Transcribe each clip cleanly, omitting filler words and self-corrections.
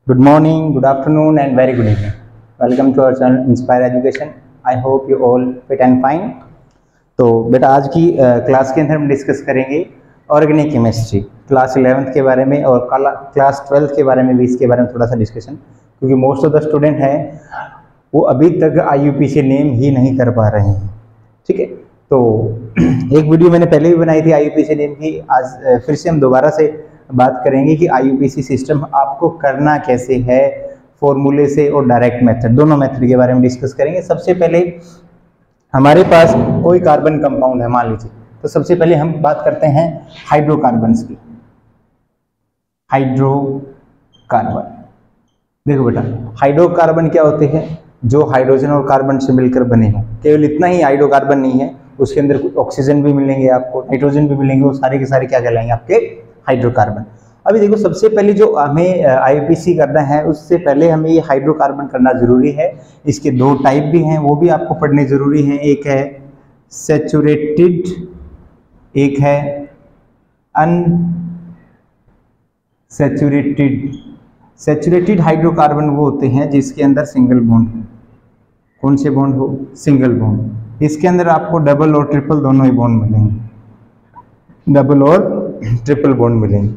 Good morning, good afternoon, and very good evening. Welcome to our channel Inspire Education. I hope you all fit and fine. तो बेटा आज की class के अंदर हम discuss करेंगे ऑर्गेनिक केमिस्ट्री क्लास 11th के बारे में और क्लास 12th के बारे में भी इसके बारे में थोड़ा सा डिस्कशन, क्योंकि मोस्ट ऑफ द स्टूडेंट हैं वो अभी तक IUPAC नेम ही नहीं कर पा रहे हैं। ठीक है, तो एक वीडियो मैंने पहले भी बनाई थी IUPAC नेम की। आज फिर से हम दोबारा से बात करेंगे कि IUPAC सिस्टम आपको करना कैसे है, फॉर्मूले से और डायरेक्ट मेथड, दोनों मेथड के बारे में डिस्कस करेंगे। सबसे पहले हमारे पास कोई कार्बन कंपाउंड है मान लीजिए, तो सबसे पहले हम बात करते हैं हाइड्रोकार्बन्स की। हाइड्रोकार्बन देखो बेटा, हाइड्रोकार्बन क्या होते हैं? जो हाइड्रोजन और कार्बन से मिलकर बने हों। केवल इतना ही हाइड्रोकार्बन नहीं है, उसके अंदर कुछ ऑक्सीजन भी मिलेंगे आपको, नाइट्रोजन भी मिलेंगे, वो सारे के सारे क्या कहलाएंगे? आपके हाइड्रोकार्बन। अभी देखो सबसे पहले जो हमें IUPAC करना है उससे पहले हमें ये हाइड्रोकार्बन करना जरूरी है। इसके दो टाइप भी हैं, वो भी आपको पढ़ने जरूरी हैं। एक है सैचुरेटेड, एक है अनसैचुरेटेड। सैचुरेटेड हाइड्रोकार्बन वो होते हैं जिसके अंदर सिंगल बॉन्ड हो। कौन से बॉन्ड हो? Single bond. इसके अंदर आपको डबल और ट्रिपल दोनों ही बॉन्ड मिलेंगे, डबल और ट्रिपल बॉन्ड मिलेंगे।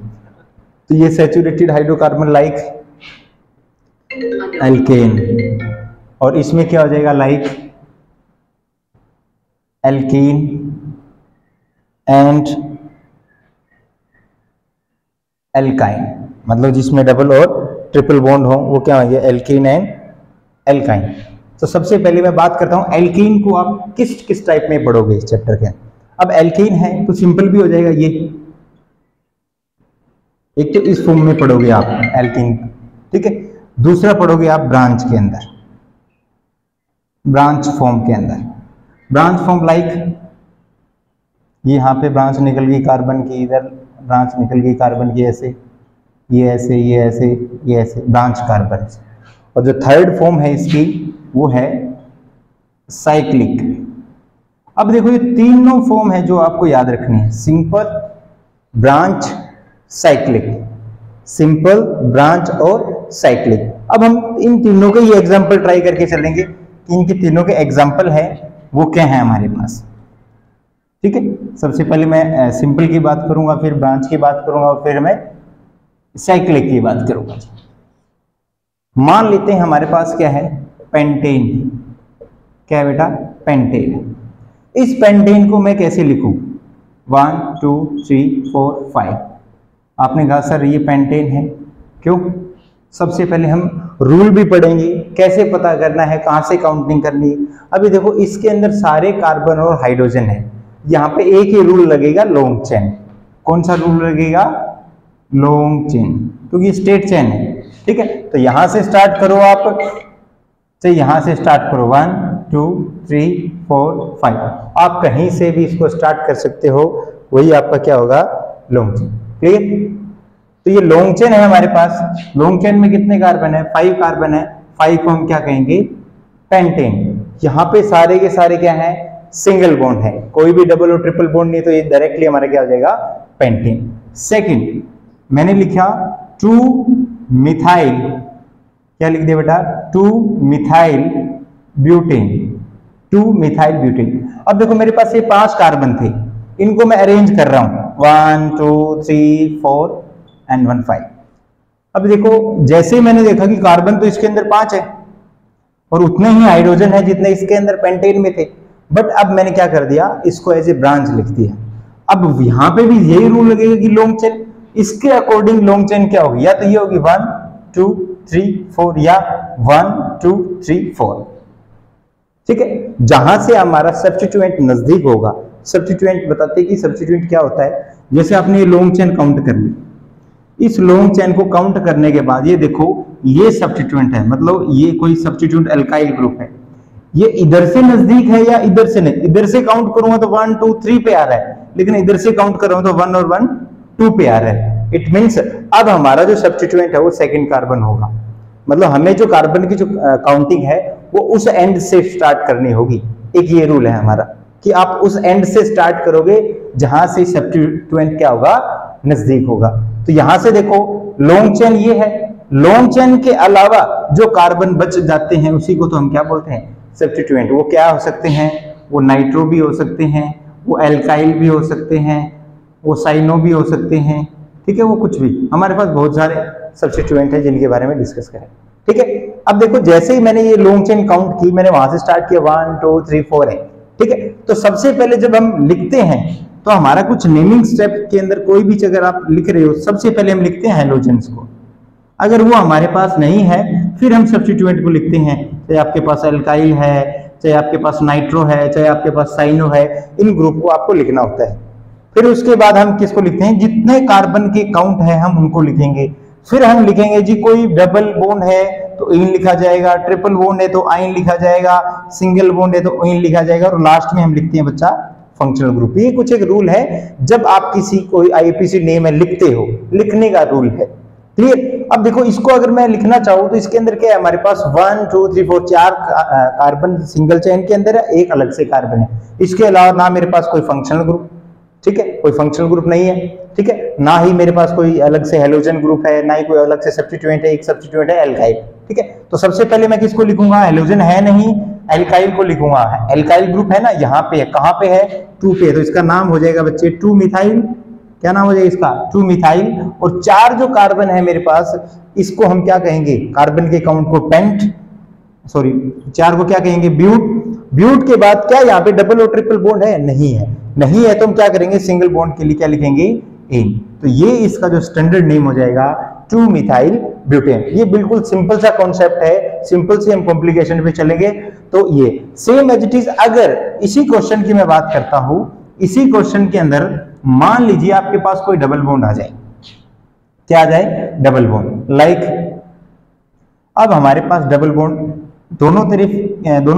तो ये सैचुरेटेड हाइड्रोकार्बन लाइक एल्केन, और इसमें क्या हो जाएगा? लाइक एल्कीन एंड एल्काइन, मतलब जिसमें डबल और ट्रिपल बॉन्ड हो वो क्या होंगे? Alkene and alkyne. तो सबसे पहले मैं बात करता हूं एल्कीन को आप किस किस टाइप में पढ़ोगे इस चैप्टर के। अब एल्कीन है तो सिंपल भी हो जाएगा, ये एक तो इस फॉर्म में पढ़ोगे आप एल्कीन, ठीक है। दूसरा पढ़ोगे आप ब्रांच के अंदर, ब्रांच फॉर्म के अंदर। ब्रांच फॉर्म लाइक ये यहाँ पे ब्रांच निकल गई कार्बन की, इधर ब्रांच निकल गई कार्बन की, ऐसे ये ऐसे ये ऐसे ये ऐसे ब्रांच कार्बन। और जो थर्ड फॉर्म है इसकी वो है साइक्लिक। अब देखो ये तीनों फॉर्म है जो आपको याद रखनी है, simple, branch, cyclic. Simple, branch और साइक्लिक। अब हम इन तीनों के ये एग्जांपल ट्राई करके चलेंगे कि इनके तीनों के एग्जांपल है वो क्या है हमारे पास। ठीक है, सबसे पहले मैं सिंपल की बात करूंगा, फिर ब्रांच की बात करूंगा और फिर मैं साइक्लिक की बात करूंगा। मान लेते हैं हमारे पास क्या है? पेंटेन। क्या है बेटा? पेंटेन। इस पेंटेन को मैं कैसे लिखूं? 1 2 3 4 5। आपने कहा सर ये पेंटेन है, क्यों? सबसे पहले हम रूल भी पढ़ेंगे, कैसे पता करना है, कहां से काउंटिंग करनी है। अभी देखो इसके अंदर सारे कार्बन और हाइड्रोजन है, यहाँ पे एक ही रूल लगेगा, लॉन्ग चेन। कौन सा रूल लगेगा? लॉन्ग चेन, क्योंकि स्ट्रेट चेन है। ठीक है, तो यहां से स्टार्ट करो आप, तो यहां से स्टार्ट करो 1 2 3 4 5। आप कहीं से भी इसको स्टार्ट कर सकते हो, वही आपका क्या होगा? Long chain. क्लियर? तो ये लॉन्ग चेन है हमारे पास। लॉन्ग चेन में कितने कार्बन है? 5 कार्बन है। 5 को हम क्या कहेंगे? पेंटेन। यहाँ पे सारे के सारे क्या है? सिंगल बॉन्ड है, कोई भी डबल और ट्रिपल बॉन्ड नहीं, तो ये डायरेक्टली हमारा क्या हो जाएगा? पेंटेन। सेकंड मैंने लिखा 2 मिथाइल, क्या लिख दिया बेटा? 2 मिथाइल ब्यूटेन। 2 methyl butane. अब देखो मेरे पास ये 5 कार्बन थे, इनको मैं अरेंज कर रहा हूं 1 2 3 4 एंड 1 5। अब देखो जैसे ही मैंने देखा कि कार्बन तो इसके अंदर 5 है और उतने ही हाइड्रोजन है जितने इसके अंदर पेंटेन में थे, बट अब मैंने क्या कर दिया? इसको एज ए ब्रांच लिख दिया। अब यहां पे भी यही रूल लगेगा कि लॉन्ग चेन, इसके अकॉर्डिंग लॉन्ग चेन क्या होगी? या तो ये होगी 1 2 3 4 या 1 2 3 4। ठीक है, जहां से हमारा सब्स्टिट्यूएंट नजदीक होगा। सब्स्टिट्यूएंट बताते हैं कि सब्स्टिट्यूएंट क्या होता है। जैसे आपने ये लॉन्ग चेन काउंट कर ली, इस लॉन्ग चेन को काउंट करने के बाद ये देखो ये सब्स्टिट्यूएंट है, मतलब ये कोई सब्स्टिट्यूएंट अल्काइल ग्रुप है। ये इधर से नजदीक है या इधर से नहीं? इधर से काउंट करूंगा तो 1 2 3 पे आ रहा है, लेकिन इधर से काउंट कर रहा हूं तो 1 और 1 2 पे आ रहा है। इट मीन्स अब हमारा जो सब्स्टिट्यूएंट है वो सेकंड कार्बन होगा। मतलब हमें जो कार्बन की जो काउंटिंग है वो उस एंड से स्टार्ट करनी होगी। एक ये रूल है हमारा कि आप उस एंड से स्टार्ट करोगे जहां से सब्स्टिट्यूएंट क्या होगा? नजदीक होगा। तो यहां से देखो लॉन्ग चेन ये है, लॉन्ग चेन के अलावा जो कार्बन बच जाते हैं उसी को तो हम क्या बोलते हैं, सब्स्टिट्यूएंट। वो क्या हो सकते हैं, वो नाइट्रो भी हो सकते हैं, वो एल्काइल भी हो सकते हैं, वो साइनो भी हो सकते हैं, ठीक है, वो कुछ भी, हमारे पास बहुत सारे सब्स्टिट्यूएंट हैं जिनके बारे में डिस्कस करें, ठीक है। अब देखो जैसे ही मैंने ये लॉन्ग चेन काउंट की, मैंने वहां से स्टार्ट किया 1 2 3 4 है, ठीक है। तो सबसे पहले जब हम लिखते हैं तो हमारा कुछ नेमिंग स्टेप के अंदर कोई भी अगर आप लिख रहे हो, सबसे पहले हम लिखते हैं हैलोजेंस को। अगर वो हमारे पास नहीं है फिर हम सब्स्टिट्यूएंट को लिखते हैं, चाहे आपके पास एल्काइल है, चाहे आपके पास नाइट्रो है, चाहे आपके पास साइनो है, इन ग्रुप को आपको लिखना होता है। फिर उसके बाद हम किसको लिखते हैं, जितने कार्बन के काउंट है हम उनको लिखेंगे। फिर हम लिखेंगे जी कोई डबल बॉन्ड है तो इन लिखा जाएगा, ट्रिपल बॉन्ड है तो आइन लिखा जाएगा, सिंगल बॉन्ड है तो इन लिखा जाएगा, और लास्ट में हम लिखते हैं बच्चा फंक्शनल ग्रुप। ये कुछ एक रूल है जब आप किसी कोई आईपीसी नेम में लिखते हो, लिखने का रूल है, क्लियर। अब देखो इसको अगर मैं लिखना चाहूं तो इसके अंदर क्या है, हमारे पास 1 2 3 4 4 कार्बन सिंगल चेन के अंदर है, एक अलग से कार्बन है। इसके अलावा ना मेरे पास कोई फंक्शनल ग्रुप, ठीक है, कोई फंक्शनल ग्रुप नहीं है, ठीक है, ना ही मेरे पास कोई अलग से हेलोजन ग्रुप है, ना ही कोई अलग से सब्स्टिट्यूएंट है, एक सब्स्टिट्यूएंट है एल्काइल, ठीक है। तो सबसे पहले मैं किसको लिखूंगा, हेलोजन है नहीं, एल्काइल को लिखूंगा। एल्काइल ग्रुप है ना, यहाँ पे है, कहाँ पे है, 2 पे है, तो इसका नाम हो जाएगा बच्चे 2 मिथाइल, क्या नाम हो जाएगा इसका, 2 मिथाइल। और 4 जो कार्बन है मेरे पास, इसको हम क्या कहेंगे, कार्बन के काउंट को पेंट, सॉरी 4 को क्या कहेंगे, ब्यूट। ब्यूट के बाद क्या यहाँ पे डबल और ट्रिपल बॉन्ड है, नहीं है, नहीं है तो हम क्या करेंगे, सिंगल बॉन्ड के लिए क्या लिखेंगे, एन। तो ये इसका जो स्टैंडर्ड नेम हो जाएगा 2 मिथाइल ब्यूटेन। ये बिल्कुल सिंपल सा कॉन्सेप्ट है, सिंपल से हम कॉम्प्लिकेशन पे चलेंगे। तो ये सेम एज इट इज, अगर इसी क्वेश्चन की मैं बात करता हूं, इसी क्वेश्चन के अंदर मान लीजिए आपके पास कोई डबल बॉन्ड आ जाए, क्या आ जाए, डबल बॉन्ड, लाइक अब हमारे पास डबल बॉन्ड दोनों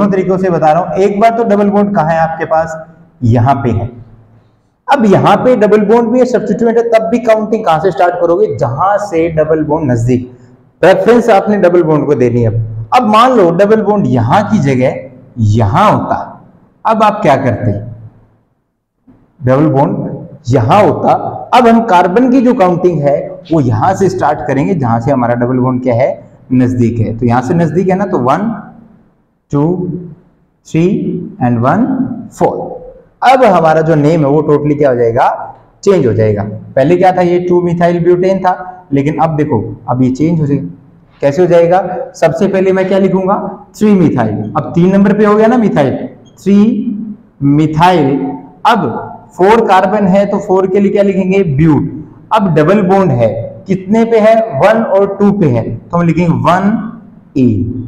तरीकों से बता रहा हूं। एक बार तो डबल बॉन्ड कहां है आपके पास, यहां पे है। अब यहां पे डबल बॉन्ड भी है, सब्स्टिट्यूएंट है, तब भी काउंटिंग कहां से स्टार्ट करोगे, जहां से डबल बॉन्ड नजदीक, प्रेफरेंस आपने डबल बॉन्ड को देनी है। अब मान लो डबल बॉन्ड यहां की जगह यहां होता, अब आप क्या करते, डबल बॉन्ड यहां होता, अब हम कार्बन की जो काउंटिंग है वो यहां से स्टार्ट करेंगे जहां से हमारा डबल बॉन्ड क्या है, नजदीक है। तो यहां से नजदीक है ना, तो 1 2 3 एंड 1 4। अब हमारा जो नेम है वो टोटली क्या हो जाएगा, चेंज हो जाएगा। पहले क्या था, ये 2 मिथाइल ब्यूटेन था, लेकिन अब देखो अब ये चेंज हो जाएगा। कैसे हो जाएगा, सबसे पहले मैं क्या लिखूंगा, 3 मिथाइल, अब 3 नंबर पे हो गया ना मिथाइल, 3 मिथाइल। अब 4 कार्बन है तो 4 के लिए क्या लिखेंगे, ब्यूट। अब डबल बॉन्ड है, कितने पे है, 1 और 2 पे है, तो हम लिखेंगे 1 इन,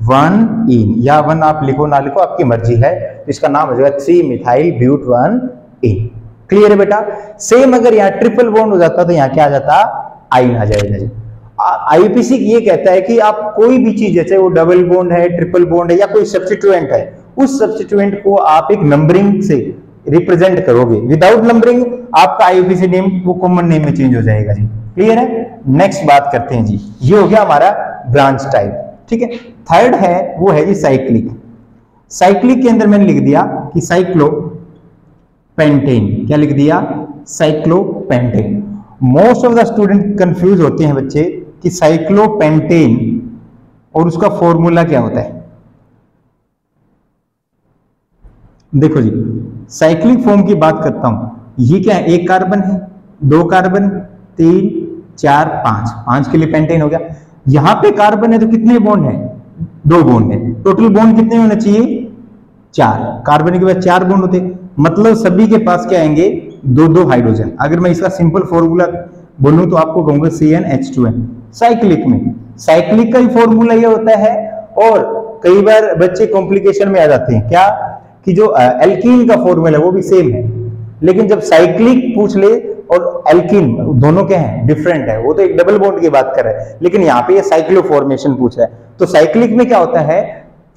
1 इन, या 1 आप लिखो ना लिखो आपकी मर्जी है। इसका नाम हो जाएगा 3 मिथाइल ब्यूट 1 इन। क्लियर है बेटा। सेम अगर यहाँ ट्रिपल बॉन्ड हो जाता तो यहाँ क्या आ जाता, आइन आ जाएगा। आईपीसी ये कहता है कि आप कोई भी चीज, जैसे वो डबल बॉन्ड है, ट्रिपल बॉन्ड है, या कोई सब्स्टिट्यूएंट है, उस सब्स्टिट्यूएंट को आप एक नंबरिंग से रिप्रेजेंट करोगे। विदाउट नंबरिंग आपका आईपीसी नेम वो कॉमन नेम में चेंज हो जाएगा जी। क्लियर है। नेक्स्ट बात करते हैं जी, ये हो गया हमारा ब्रांच टाइप, ठीक है। थर्ड है वो है जी साइक्लिक। साइक्लिक के अंदर मैंने लिख दिया कि साइक्लोपेंटेन, क्या लिख दिया, cyclopentane. Most of the student confuse होते हैं बच्चे कि साइक्लोपेंटेन और उसका फॉर्मूला क्या होता है। देखो जी, साइक्लिक फॉर्म की बात करता हूं, ये क्या है, 1 कार्बन है, 2 कार्बन, 3 4 5 के लिए पेंटेन हो गया। यहां पे कार्बन है तो कितने बॉन्ड है, 2 बॉन्ड है। टोटल बॉन्ड कितने होने चाहिए, 4। कार्बन के बाद 4 बॉन्ड होते, मतलब सभी के पास क्या आएंगे, 2 हाइड्रोजन। अगर मैं इसका सिंपल फॉर्मूला बोलूं तो आपको कहूंगा CnH2n। साइक्लिक में साइक्लिक का ही फॉर्मूला ये होता है। और कई बार बच्चे कॉम्प्लिकेशन में आ जाते हैं, क्या कि जो एल्कीन का फॉर्मूला है वो भी सेम है, लेकिन जब साइक्लिक पूछ ले और एल्कीन, दोनों क्या है, डिफरेंट है। वो तो एक डबल बॉन्ड की बात कर रहा है, लेकिन यहाँ पे ये साइक्लो फॉर्मेशन पूछ रहा है। तो साइक्लिक में क्या होता है,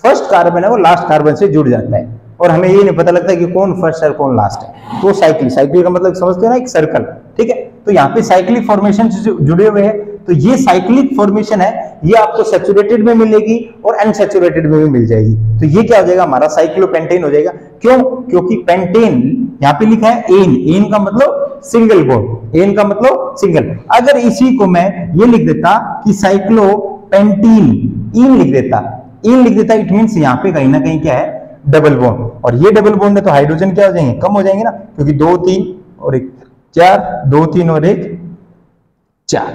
फर्स्ट कार्बन है वो लास्ट कार्बन से जुड़ जाता है, और हमें ये नहीं पता लगता कि कौन फर्स्ट है कौन लास्ट है। तो साइक्लिक का मतलब समझते हो ना, एक सर्कल, ठीक है। तो यहाँ पे साइक्लिक फॉर्मेशन से जुड़े हुए हैं, तो ये साइक्लिक फॉर्मेशन है, ये आपको सैचुरेटेड में मिलेगी और अनसैचुरेटेड में भी मिल जाएगी। तो ये क्या हो जाएगा, हमारा साइक्लोपेंटेन हो जाएगा। क्यों? क्योंकि पेंटेन यहाँ पे लिखा है एन, एन का मतलब सिंगल बॉन्ड, एन का मतलब सिंगल। अगर इसी को मैं ये लिख देता कि साइक्लोपेंटीन, इन लिख देता, इन लिख देता, इट मींस यहाँ पे कहीं ना कहीं क्या है, डबल बॉन्ड। और ये डबल बॉन्ड है तो हाइड्रोजन क्या हो जाएंगे, कम हो जाएंगे ना, क्योंकि 2 3 और 1 4, 2 3 और 1 4।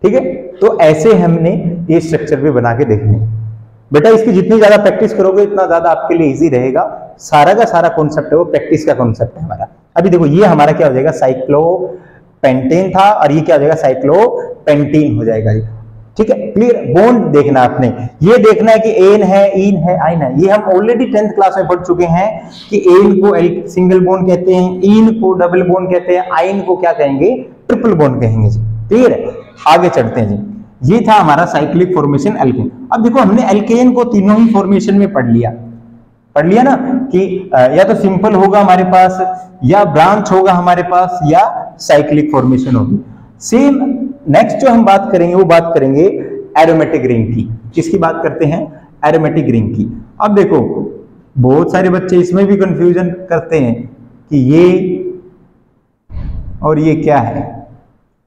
ठीक है, तो ऐसे हमने ये स्ट्रक्चर भी बना के देखने। बेटा इसकी जितनी ज्यादा प्रैक्टिस करोगे उतना ज्यादा आपके लिए इजी रहेगा। सारा का सारा कॉन्सेप्ट है वो प्रैक्टिस का कॉन्सेप्ट है हमारा। अभी देखो ये हमारा क्या हो जाएगा, साइक्लोपेंटेन था और ये क्या हो जाएगा, साइक्लोपेंटीन हो जाएगा। ठीक है, क्लियर। बॉन्ड देखना आपने, ये देखना है कि एन है, इन है, आइन है। ये हम ऑलरेडी 10th क्लास में पढ़ चुके हैं कि एन को सिंगल बॉन्ड कहते हैं, इन को डबल बॉन्ड कहते हैं, आइन को क्या कहेंगे, ट्रिपल बॉन्ड कहेंगे जी। क्लियर है, आगे चढ़ते हैं जी। ये था हमारा साइक्लिक फॉर्मेशन एल्केन। अब देखो हमने एल्केन को तीनों ही फॉर्मेशन में पढ़ लिया ना कि या तो सिंपल होगा हमारे पास, या ब्रांच होगा हमारे पास, या साइक्लिक फॉर्मेशन होगी। सेम नेक्स्ट जो हम बात करेंगे वो बात करेंगे एरोमेटिक रिंग की। किसकी बात करते हैं, एरोमेटिक रिंग की। अब देखो बहुत सारे बच्चे इसमें भी कंफ्यूजन करते हैं कि ये और ये क्या है।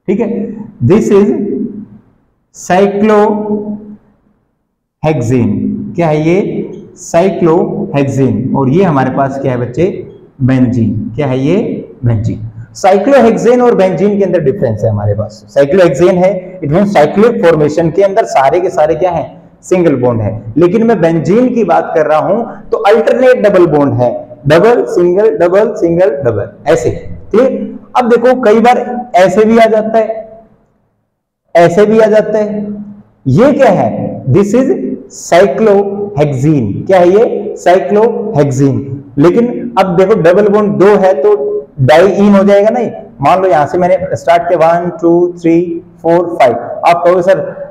ठीक है, दिस इज साइक्लोहेक्सेन। क्या है ये, साइक्लोहेक्सेन। और ये हमारे पास क्या है बच्चे, बेंजीन। क्या है ये, बेंजीन। साइक्लोहेक्सेन और बेंजीन के अंदर डिफरेंस है हमारे पास। साइक्लोहेक्सेन है, इट मींस साइक्लिक फॉर्मेशन के अंदर सारे के सारे क्या है, सिंगल बॉन्ड है। लेकिन मैं बेंजीन की बात कर रहा हूं तो अल्टरनेट डबल बॉन्ड है, double single double single double, ऐसे। क्लियर। अब देखो कई बार ऐसे भी आ जाता है, ऐसे भी आ जाता है। ये क्या है, दिस इज साइक्लोहेक्सीन। क्या है ये, साइक्लोहेक्सीन। लेकिन अब देखो डबल बॉन्ड 2 है तो डाइईन हो जाएगा नहीं। मान लो यहां से मैंने स्टार्ट किया 1 2 3 4 5, आप कहोगे सर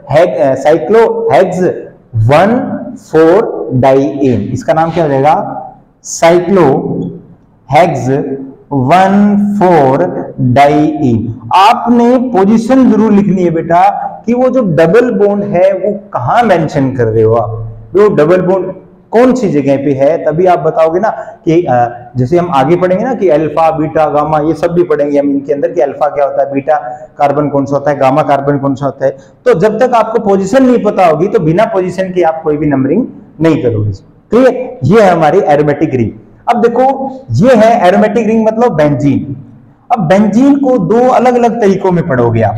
साइक्लोहेक्स 1 4 डाइईन, इसका नाम क्या हो जाएगा, साइक्लोहेक्स 1 4 डाइईन। आपने पोजीशन जरूर लिखनी है बेटा कि वो जो डबल बॉन्ड है वो कहां मेंशन कर रहे हो आप, वो डबल बॉन्ड कौन सी जगह पे है, तभी आप बताओगे ना कि जैसे हम आगे पढ़ेंगे ना कि अल्फा बीटा गामा ये सब भी पढ़ेंगे हम इनके अंदर कि अल्फा क्या होता है, बीटा कार्बन कौन सा होता है, गामा कार्बन कौन सा होता है। तो जब तक आपको पोजीशन नहीं पता होगी तो बिना पोजीशन के आप कोई भी नंबरिंग नहीं करोगे। क्लियर। ये है हमारी एरोमेटिक रिंग। अब देखो ये है एरोमेटिक रिंग मतलब बेंजीन। अब बेंजीन को 2 अलग अलग तरीकों में पढ़ोगे आप,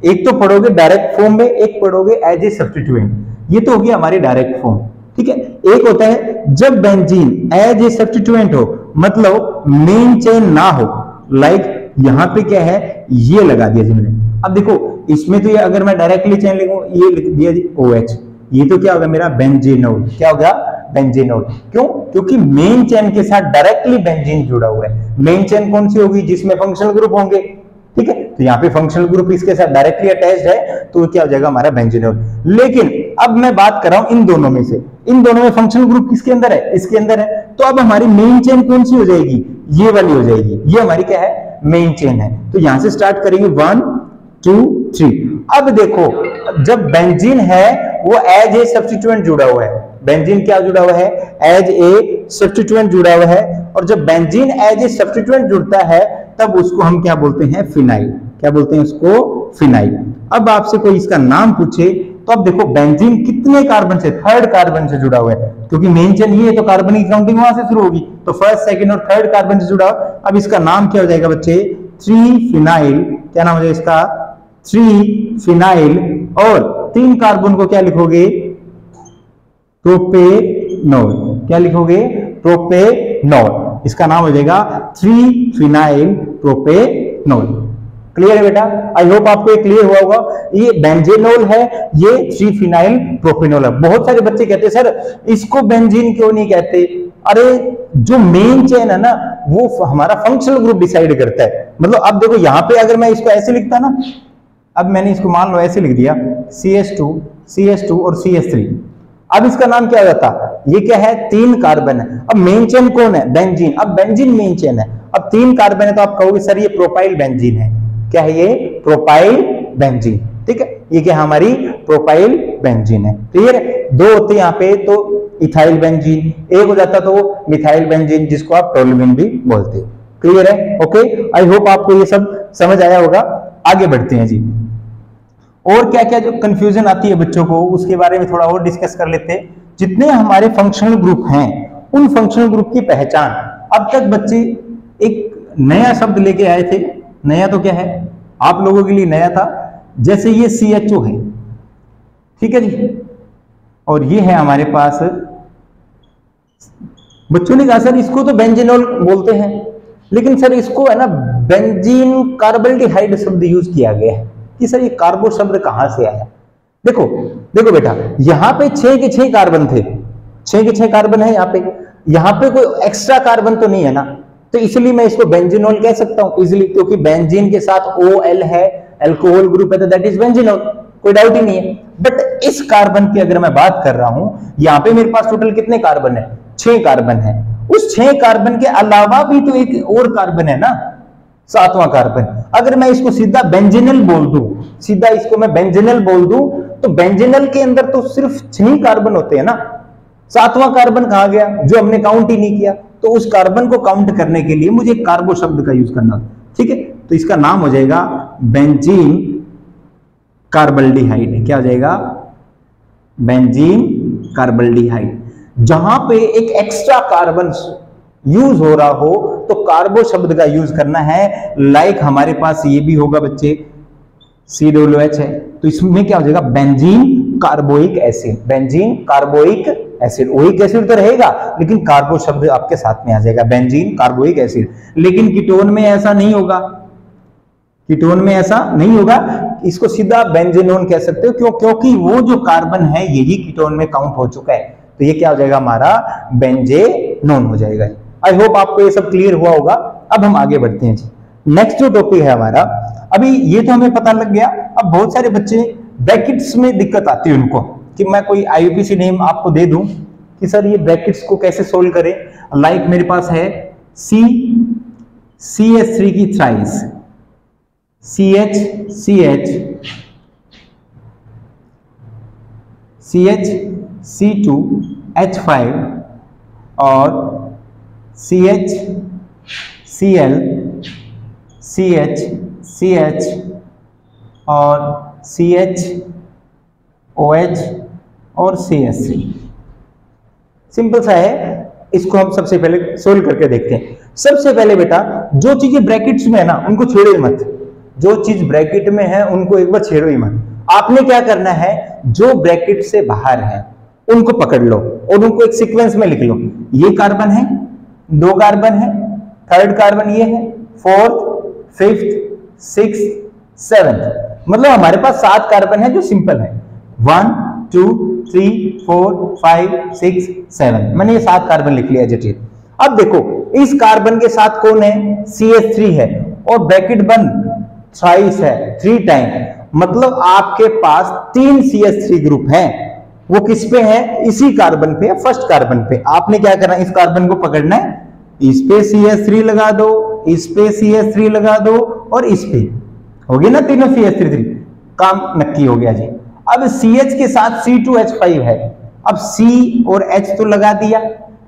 एक तो पढ़ोगे डायरेक्ट फॉर्म में, एक पढ़ोगे एज ए सब्स्टिट्यूएंट। ये तो होगी हमारी डायरेक्ट फॉर्म। ठीक है, एक होता है जब बेंजीन एज ए सब्स्टिट्यूएंट हो, मतलब मेन चेन ना हो। लाइक यहां पे क्या है, ये लगा दिया जी मैंने। अब देखो इसमें तो ये अगर मैं डायरेक्टली चेन लिखूं, ये लिख दिया जी OH, ये तो क्या होगा मेरा बेंजीनोल। क्या होगा, बेंजीनोल। क्यों, क्योंकि मेन चेन के साथ डायरेक्टली बेंजीन जुड़ा हुआ है। मेन चेन कौन सी होगी, जिसमें फंक्शनल ग्रुप होंगे। ठीक है, तो यहाँ पे फंक्शनल ग्रुप इसके साथ डायरेक्टली अटैच्ड है तो क्या हो जाएगा हमारा बेंजीनोल। लेकिन अब मैं बात कर रहा हूं इन दोनों में से, इन दोनों में फंक्शनल ग्रुप किसके अंदर है, इसके अंदर है। तो अब हमारी मेन चेन कौन सी हो जाएगी, ये वाली हो जाएगी। ये हमारी क्या है, मेन चेन है। तो यहां से स्टार्ट करेंगे 1 2 3। अब देखो जब बेंजीन है वो एज ए सब्स्टिट्यूएंट जुड़ा हुआ है। बेंजीन क्या जुड़ा हुआ है, एज ए सब्स्टिट्यूएंट जुड़ा हुआ है। और जब बेंजीन एज ए सब्स्टिट्यूएंट जुड़ता है तब उसको हम क्या बोलते हैं, फिनाइल। क्या बोलते हैं उसको, फिनाइल। अब आपसे कोई इसका नाम पूछे तो अब देखो बेंजीन कितने कार्बन से, 3rd कार्बन से जुड़ा हुआ है, क्योंकि मेन चेन ये है तो कार्बन की काउंटिंग वहां से शुरू होगी। तो 1st 2nd और 3rd कार्बन से जुड़ा। अब इसका नाम क्या हो जाएगा बच्चे, 3 फिनाइल। क्या नाम हो जाएगा इसका, 3 फिनाइल। और 3 कार्बन को क्या लिखोगे, प्रोपेनॉल। क्या लिखोगे, प्रोपेनॉल। इसका नाम हो जाएगा 3 फिनाइल प्रोपेनॉल। क्लियर है बेटा, आई होप आपको ये क्लियर हुआ होगा। ये बेंजीनोल है, ये 3 फिनाइल प्रोपेनॉल है। बहुत सारे बच्चे कहते हैं सर इसको बेंजीन क्यों नहीं कहते। अरे जो मेन चेन है ना वो हमारा फंक्शनल ग्रुप डिसाइड करता है। मतलब अब देखो यहाँ पे अगर मैं इसको ऐसे लिखता ना, अब मैंने इसको मान लो ऐसे लिख दिया CH2 और CH3। अब इसका नाम क्या हो जाता, ये क्या है, 3 कार्बन है। अब मेन चेन कौन है, बेंजीन। अब बेंजीन मेन चेन है, अब 3 कार्बन है तो आप कहोगे सर ये प्रोपाइल बेंजीन है। क्या है ये, प्रोपाइल बेंजीन। ठीक है, ये क्या हमारी प्रोपाइल बेंजीन है। क्लियर है, दो होते यहाँ पे तो इथाइल बेंजीन, एक हो जाता तो मिथाइल बेंजीन जिसको आप टोल्यूइन भी बोलते हो। क्लियर है, ओके, आई होप आपको ये सब समझ आया होगा। आगे बढ़ते हैं जी, और क्या क्या जो कंफ्यूजन आती है बच्चों को उसके बारे में थोड़ा और डिस्कस कर लेते हैं। जितने हमारे फंक्शनल ग्रुप हैं उन फंक्शनल ग्रुप की पहचान, अब तक बच्चे एक नया शब्द लेके आए थे, नया तो क्या है आप लोगों के लिए नया था, जैसे ये CHO है, ठीक है जी, और ये है हमारे पास, बच्चों ने कहा सर इसको तो बेंजीनोल बोलते हैं, लेकिन सर इसको है ना बेंजीन कार्बल्डिहाइड शब्द यूज किया गया है, कि सर ये कार्बो शब्द कहां से आया। देखो देखो बेटा, यहां पे 6 के 6 कार्बन थे, 6 के 6 कार्बन है यहाँ पे कोई एक्स्ट्रा कार्बन तो नहीं है ना, तो इसलिए मैं इसको बेंजीनोल कह सकता हूं इजीली, क्योंकि बेंजीन के साथ OL है, अल्कोहल ग्रुप है, तो दैट इज बेंजीनोल, कोई डाउट ही नहीं है। बट इस कार्बन की अगर मैं बात कर रहा हूं, यहाँ पे मेरे पास टोटल कितने कार्बन है, 6 कार्बन है, उस 6 कार्बन के अलावा भी तो एक और कार्बन है ना, 7वां कार्बन। अगर मैं इसको सीधा बेंजीनल बोल दूं, सीधा इसको मैं बेंजीनल बोल दूं, तो बेंजीनल के अंदर तो सिर्फ 6 कार्बन होते हैं ना, 7वां कार्बन कहां गया जो हमने काउंट ही नहीं किया। तो उस कार्बन को काउंट करने के लिए मुझे कार्बो शब्द का यूज करना, ठीक है, तो इसका नाम हो जाएगा बेंजीन कार्बल्डिहाइड। क्या हो जाएगा, बेंजीन कार्बल्डिहाइड। जहां पे एक एक्स्ट्रा कार्बन यूज हो रहा हो तो कार्बो शब्द का यूज करना है। लाइक हमारे पास ये भी होगा बच्चे COOH है, तो इसमें क्या हो जाएगा benzene carboxylic acid, benzene carboxylic acid, oic acid तो रहेगा लेकिन कार्बो शब्द आपके साथ में आ जाएगा, बेंजीन कार्बोइक एसिड। लेकिन कीटोन में ऐसा नहीं होगा, कीटोन में ऐसा नहीं होगा, इसको सीधा बेंजीनोन कह सकते हो, क्योंकि वो जो कार्बन है यही कीटोन में काउंट हो चुका है, तो ये क्या हो जाएगा हमारा बेंजेनोन हो जाएगा। आई होप आपको ये सब क्लियर हुआ होगा। अब हम आगे बढ़ते हैं जी, नेक्स्ट जो टॉपिक है हमारा, अभी ये तो हमें पता लग गया। अब बहुत सारे बच्चे ब्रैकेट्स में दिक्कत आती है उनको, कि मैं कोई IUPAC नेम आपको दे दूं कि सर ये ब्रैकेट्स को कैसे सोल्व करें। लाइक मेरे पास है CH3 की थ्राइस, CH2H5 और CHCl, CH और CHOH और CH3। सिंपल सा है, इसको हम सबसे पहले सोल्व करके देखते हैं। सबसे पहले बेटा जो चीजें ब्रैकेट्स में है ना उनको छेड़ो ही मत, जो चीज ब्रैकेट में है उनको एक बार छेड़ो ही मत। आपने क्या करना है, जो ब्रैकेट से बाहर है उनको पकड़ लो और उनको एक सीक्वेंस में लिख लो। ये कार्बन है, 2 कार्बन है, 3rd कार्बन ये है, 4th, 5th, 6th, 7th, मतलब हमारे पास 7 कार्बन है जो सिंपल है। 1 2 3 4 5 6 7, मैंने ये 7 कार्बन लिख लिया जटिल। अब देखो इस कार्बन के साथ कौन है, CH3 है और ब्रैकेट बंद थ्राइस है, 3 टाइम, मतलब आपके पास 3 CH3 ग्रुप हैं। वो किस पे है, इसी कार्बन पे, फर्स्ट कार्बन पे। आपने क्या करना है, इस कार्बन को पकड़ना है, इस पे CH3 लगा दो, इस पे CH3 लगा दो और इस पे, हो गया ना तीनों CH3, काम नक्की हो गया जी। अब CH के साथ C2H5 है, अब C और H तो लगा दिया,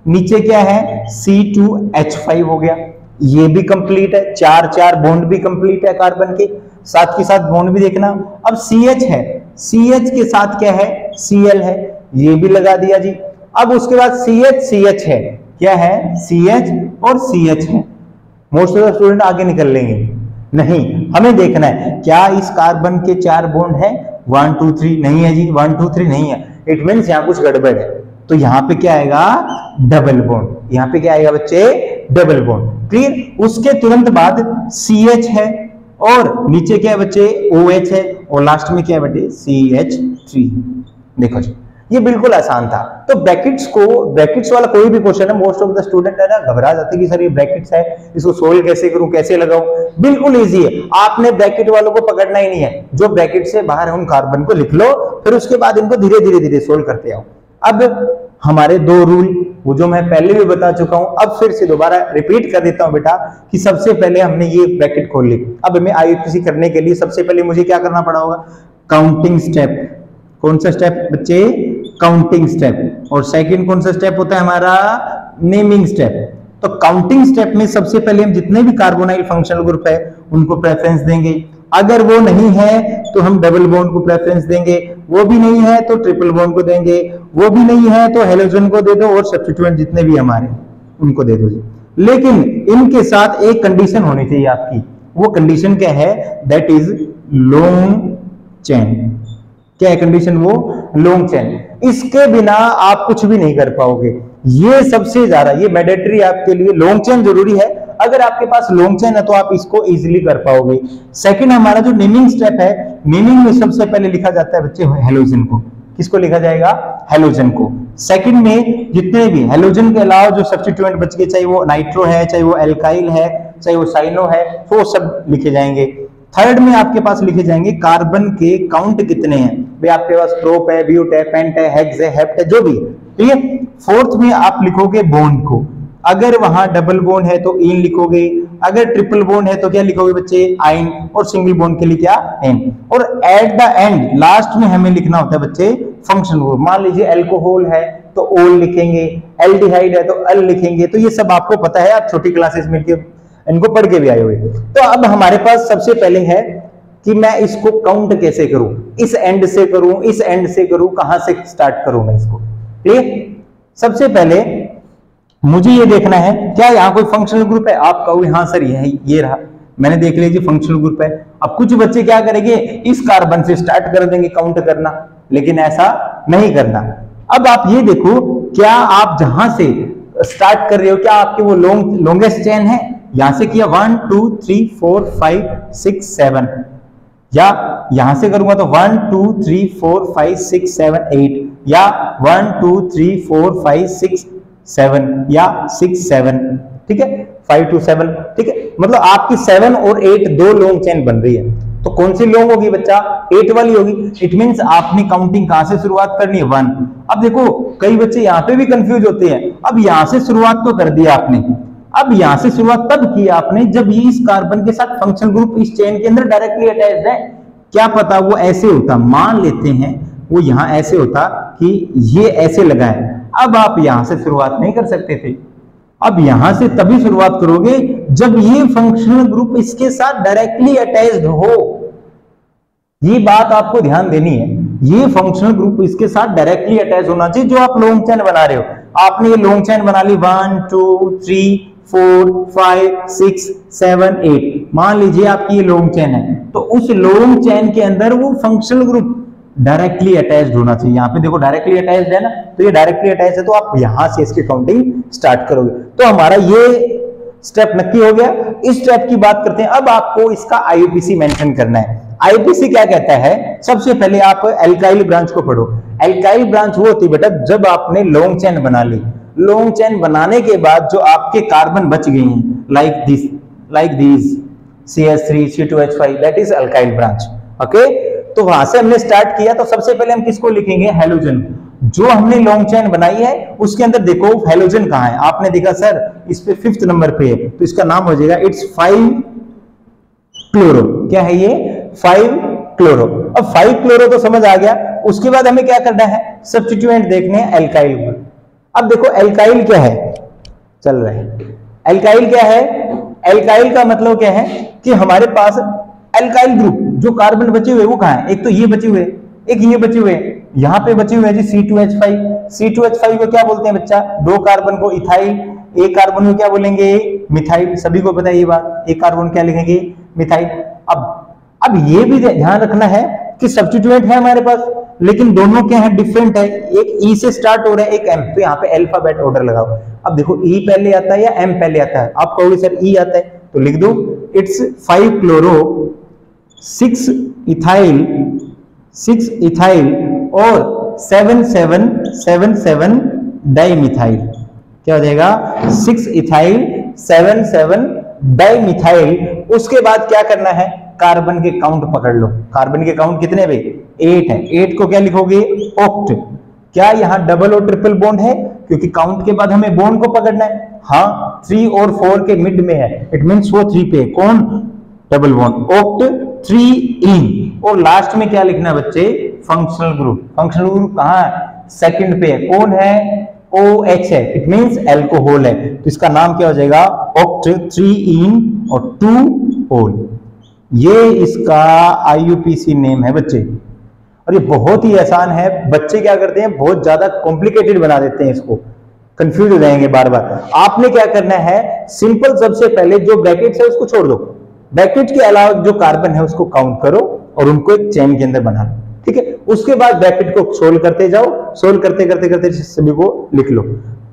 नीचे क्या है C2H5 हो गया, ये भी कंप्लीट है, 4 बॉन्ड भी कंप्लीट है कार्बन के साथ बॉन्ड भी देखना। अब CH है, CH के साथ क्या है Cl है, ये भी लगा दिया जी। अब उसके बाद CH है, क्या है CH और CH है। मोस्ट ऑफ द स्टूडेंट आगे निकल लेंगे, नहीं, हमें देखना है क्या इस कार्बन के 4 बॉन्ड है, 1 2 3 नहीं है जी, 1 2 3 नहीं है, इट मींस यहाँ कुछ गड़बड़ है। तो यहाँ पे क्या आएगा, डबल बॉन्ड, यहाँ पे क्या आएगा बच्चे, डबल बॉन्ड। क्लियर। उसके तुरंत बाद CH है और नीचे क्या है बच्चे, OH है और लास्ट में क्या है बच्चे, CH3। देखो जी ये बिल्कुल आसान था। तो ब्रैकेट्स वाला कोई भी क्वेश्चन है, मोस्ट ऑफ द स्टूडेंट है ना घबरा जाते कि सर ये ब्रैकेट्स है, इसको सोल्व कैसे करूं, कैसे लगाऊं। बिल्कुल इजी है, आपने ब्रैकेट वालों को पकड़ना ही नहीं है, जो ब्रैकेट से बाहर है उन कार्बन को लिख लो, फिर उसके बाद इनको धीरे धीरे सोल्व करते आओ। अब हमारे 2 रूल, वो जो मैं पहले भी बता चुका हूं, अब फिर से दोबारा रिपीट कर देता हूं बेटा, कि सबसे पहले हमने ये ब्रैकेट खोल ली। अब हमें IUPAC करने के लिए सबसे पहले मुझे क्या करना पड़ा होगा, काउंटिंग स्टेप। कौन सा स्टेप बच्चे? Counting step. और सेकंड कौन सा स्टेप होता है हमारा? Naming step. तो काउंटिंग स्टेप में सबसे पहले हम जितने भी कार्बोनाइल फंक्शनल ग्रुप है उनको प्रेफरेंस देंगे। अगर वो नहीं है तो हम डबल बॉन्ड को प्रेफरेंस देंगे, वो भी नहीं है तो ट्रिपल बॉन्ड को देंगे, वो भी नहीं है तो हेलोजन को दे दो, और सब्स्टिट्यूएंट जितने भी हमारे उनको दे दो। लेकिन इनके साथ एक कंडीशन होनी चाहिए आपकी। वो कंडीशन क्या है? That is long chain. क्या है कंडीशन? वो लॉन्ग चेन। इसके बिना आप कुछ भी नहीं कर पाओगे। ये सबसे ज्यादा ये मैंडेटरी आपके लिए, लॉन्ग चेन जरूरी है। अगर आपके पास लॉन्ग चेन है तो आप इसको इजीली कर पाओगे। सेकंड हमारा जो नेमिंग स्टेप है, नेमिंग में सबसे पहले लिखा जाता है बच्चे हेलोजन को। किसको लिखा जाएगा? हेलोजन को। सेकंड में जितने भी हेलोजन के अलावा जो सब्स्टिट्यूएंट बच गए, चाहे वो नाइट्रो है, चाहे वो एल्काइल है, चाहे वो साइनो है, तो वो सब लिखे जाएंगे। थर्ड में आपके पास लिखे जाएंगे कार्बन के काउंट कितने हैं। भाई आपके पास प्रोप है, ब्यूट है, पेंट है, हेक्स है, हेप्ट है, जो भी, ठीक है। फोर्थ में आप लिखोगे बॉन्ड को। अगर वहां डबल बॉन्ड है तो इन लिखोगे, अगर ट्रिपल बॉन्ड है तो क्या लिखोगे बच्चे? आइन। और सिंगल बॉन्ड के लिए क्या? एन। और एट द एंड लास्ट में हमें लिखना होता है बच्चे फंक्शनल ग्रुप। मान लीजिए अल्कोहल है तो ओल लिखेंगे, एल्डिहाइड है तो अल लिखेंगे। तो ये सब आपको पता है, आप छोटी क्लासेस में इनको पढ़ के भी आए हुए। तो अब हमारे पास सबसे पहले है कि मैं इसको काउंट कैसे करूं, इस एंड से करूं, इस एंड से करूं, कहां से स्टार्ट करूं मैं इसको। क्लियर? सबसे पहले मुझे ये देखना है क्या यहाँ कोई फंक्शनल ग्रुप है। आप कहोगे हाँ सर ये रहा, मैंने देख लीजिए फंक्शनल ग्रुप है। अब कुछ बच्चे क्या करेंगे, इस कार्बन से स्टार्ट कर देंगे काउंट करना, लेकिन ऐसा नहीं करना। अब आप ये देखो, क्या आप जहां से स्टार्ट कर रहे हो क्या आपके वो लॉन्गेस्ट चेन है? यहां से किया 1 2 3 4 5 6 7, या यहां से करूंगा तो 1 2 3 4 5 6 7 8, या 1 2 3 4 5 6 7, या 6 7, ठीक है, 5 2 7, ठीक है। मतलब आपकी 7 और 8 दो लॉन्ग चेन बन रही है। तो कौन सी लॉन्ग होगी बच्चा? 8 वाली होगी। इट मींस आपने काउंटिंग कहां से शुरुआत करनी है? 1। अब देखो कई बच्चे यहां पे भी कंफ्यूज होते हैं। अब यहां से शुरुआत तो कर दिया आपने, अब यहां से शुरुआत तब की आपने जब ये इस कार्बन के साथ फंक्शनल ग्रुप इस चेन के अंदर डायरेक्टली अटैच्ड है। क्या पता वो ऐसे होता, मान लेते हैं वो यहां ऐसे होता कि ये ऐसे लगा है। अब आप यहां से शुरुआत नहीं कर सकते थे। अब यहां से तभी शुरुआत करोगे जब ये फंक्शनल ग्रुप इसके साथ डायरेक्टली अटैच्ड हो। ये बात आपको ध्यान देनी है, ये फंक्शनल ग्रुप इसके साथ डायरेक्टली अटैच होना चाहिए। जो आप लॉन्ग चेन बना रहे हो, आपने ये लॉन्ग चेन बना ली 1 2 3 4 5 6 7 8, मान लीजिए आपकी ये लॉन्ग चेन है, तो उस लॉन्ग चेन के अंदर वो फंक्शनल ग्रुप डायरेक्टली अटैच्ड होना चाहिए। यहाँ पे देखो डायरेक्टली अटैच्ड है ना, तो ये डायरेक्टली अटैच्ड है, तो आप यहां से इसकी काउंटिंग स्टार्ट करोगे। तो हमारा ये स्टेप नक्की हो गया। इस स्टेप की बात करते हैं। अब आपको इसका आईयूपीसी मेंशन करना है। आईयूपीसी क्या कहता है? सबसे पहले आप एल्काइल ब्रांच को पढ़ो। एल्काइल ब्रांच वो होती है बेटा जब आपने लॉन्ग चेन बना ली। लॉन्ग चेन बनाने के बाद जो आपके कार्बन बच गए हैं like this CH3 C2H5, that is alkyl branch. Okay, तो वहां से हमने स्टार्ट किया। तो सबसे पहले हम किसको लिखेंगे? हेलोजन। जो हमने लॉन्ग चेन बनाई है उसके अंदर देखो हेलोजन कहां है। आपने देखा सर इस पे 5th नंबर पे है, तो इसका नाम हो जाएगा इट्स 5 क्लोरो। क्या है ये? 5 क्लोरो। अब 5 क्लोरो तो समझ आ गया। उसके बाद हमें क्या करना है? सब्स्टिट्यूएंट देखने हैं एल्काइल पर। अब देखो एल्काइल क्या है, चल रहा है। एल्काइल क्या है? एल्काइल का मतलब क्या है कि हमारे पास एल्काइल ग्रुप जो कार्बन बचे हुए वो कहां है? एक तो ये बचे हुए, एक ये बचे हुए, यहां पे बचे हुए हैं जी C2H5। C2H5 को क्या बोलते हैं बच्चा? दो कार्बन को इथाइल, एक कार्बन को क्या बोलेंगे? मिथाइल। सभी को पता है ये बात। एक कार्बन क्या लिखेंगे? मिथाइल। अब ये भी ध्यान रखना है कि सब्स्टिट्यूएंट है हमारे पास, लेकिन दोनों क्या है? डिफरेंट है। एक ई से स्टार्ट हो रहा है, एक एम। तो यहाँ पे अल्फाबेट ऑर्डर लगाओ। अब देखो ई पहले आता है या एम पहले आता है? आप कहोगे सर ई आता है, तो लिख दो इट्स 5 क्लोरो 6 इथाइल और 7 डाइमिथाइल। क्या हो जाएगा? 6 इथाइल 7 डाइमिथाइल। उसके बाद क्या करना है? कार्बन के काउंट पकड़ लो। कार्बन के काउंट कितने भाई? 8 है। 8 को क्या लिखोगे? ऑक्ट। क्या यहाँ डबल और ट्रिपल बॉन्ड है? क्योंकि काउंट के बाद हमें बॉन्ड को पकड़ना है। हाँ, 3 और 4 के मिड में है, इट मींस वो 3 पे। कौन? Double bond. ऑक्ट 3 इन। और लास्ट में क्या लिखना है बच्चे, फंक्शनल ग्रुप। फंक्शनल ग्रुप कहाँ है, सेकंड पे है, कौन है, OH है, इट मींस अल्कोहल है, तो इसका नाम क्या हो जाएगा, ऑक्ट 3 और 2 ओल। ये इसका IUPAC नेम है बच्चे, और ये बहुत ही आसान है। बच्चे क्या करते हैं, बहुत ज्यादा कॉम्प्लिकेटेड बना देते हैं, इसको कंफ्यूज हो जाएंगे बार बार। आपने क्या करना है, सिंपल, सबसे पहले जो ब्रैकेट है उसको छोड़ दो, ब्रैकेट के अलावा जो कार्बन है उसको काउंट करो और उनको एक चेन के अंदर बना लो, ठीक है। उसके बाद ब्रैकेट को सोल्व करते जाओ, सोल्व करते करते करते सभी को लिख लो